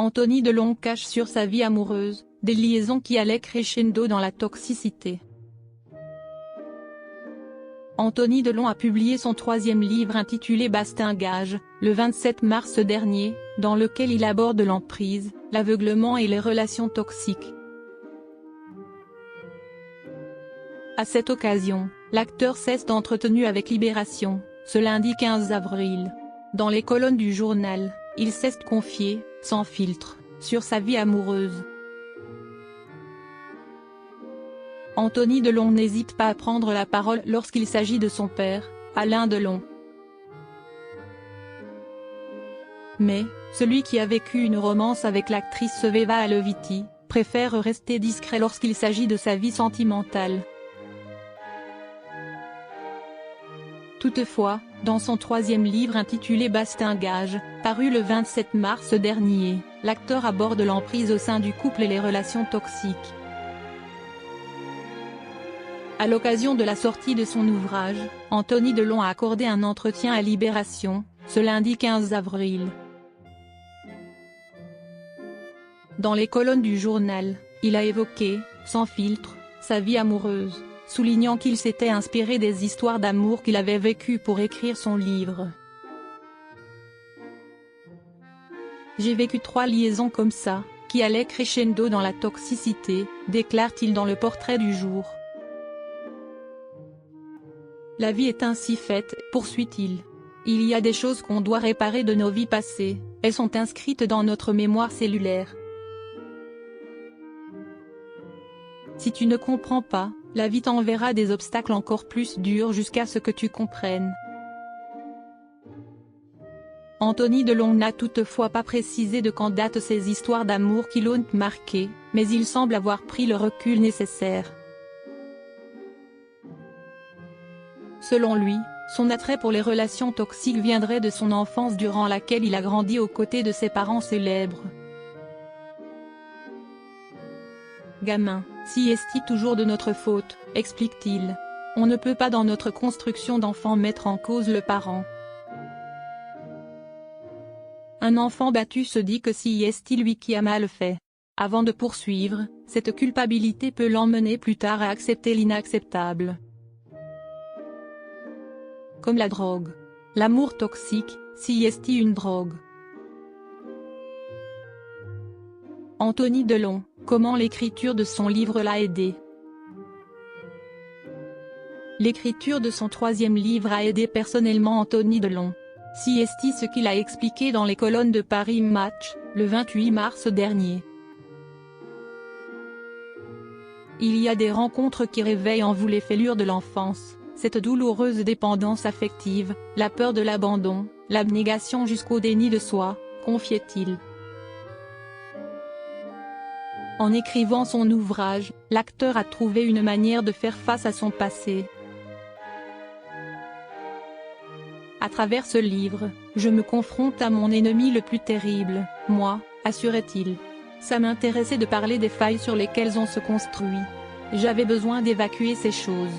Anthony Delon cache sur sa vie amoureuse, des liaisons qui allaient crescendo dans la toxicité. Anthony Delon a publié son 3e livre intitulé Bastingage, le 27 mars dernier, dans lequel il aborde l'emprise, l'aveuglement et les relations toxiques. À cette occasion, l'acteur s'est entretenu avec Libération, ce lundi 15 avril. Dans les colonnes du journal, il s'est confié, sans filtre, sur sa vie amoureuse. Anthony Delon n'hésite pas à prendre la parole lorsqu'il s'agit de son père, Alain Delon. Mais, celui qui a vécu une romance avec l'actrice Sveva Aloviti, préfère rester discret lorsqu'il s'agit de sa vie sentimentale. Toutefois, dans son 3e livre intitulé Bastingage, paru le 27 mars dernier, l'acteur aborde l'emprise au sein du couple et les relations toxiques. À l'occasion de la sortie de son ouvrage, Anthony Delon a accordé un entretien à Libération, ce lundi 15 avril. Dans les colonnes du journal, il a évoqué, sans filtre, sa vie amoureuse, soulignant qu'il s'était inspiré des histoires d'amour qu'il avait vécues pour écrire son livre. J'ai vécu 3 liaisons comme ça, qui allaient crescendo dans la toxicité, déclare-t-il dans le portrait du jour. La vie est ainsi faite, poursuit-il. Il y a des choses qu'on doit réparer de nos vies passées, elles sont inscrites dans notre mémoire cellulaire. Si tu ne comprends pas, la vie t'enverra des obstacles encore plus durs jusqu'à ce que tu comprennes. Anthony Delon n'a toutefois pas précisé de quand datent ces histoires d'amour qui l'ont marqué, mais il semble avoir pris le recul nécessaire. Selon lui, son attrait pour les relations toxiques viendrait de son enfance durant laquelle il a grandi aux côtés de ses parents célèbres. Gamin, si est-il toujours de notre faute, explique-t-il. On ne peut pas dans notre construction d'enfant mettre en cause le parent. Un enfant battu se dit que si est-il lui qui a mal fait. Avant de poursuivre, cette culpabilité peut l'emmener plus tard à accepter l'inacceptable. Comme la drogue. L'amour toxique, si est-il une drogue. Anthony Delon, comment l'écriture de son livre l'a aidé. L'écriture de son 3e livre a aidé personnellement Anthony Delon. Si est-il ce qu'il a expliqué dans les colonnes de Paris Match, le 28 mars dernier. Il y a des rencontres qui réveillent en vous les fêlures de l'enfance, cette douloureuse dépendance affective, la peur de l'abandon, l'abnégation jusqu'au déni de soi, confiait-il. En écrivant son ouvrage, l'acteur a trouvé une manière de faire face à son passé. À travers ce livre, je me confronte à mon ennemi le plus terrible, moi, assurait-il. Ça m'intéressait de parler des failles sur lesquelles on se construit. J'avais besoin d'évacuer ces choses.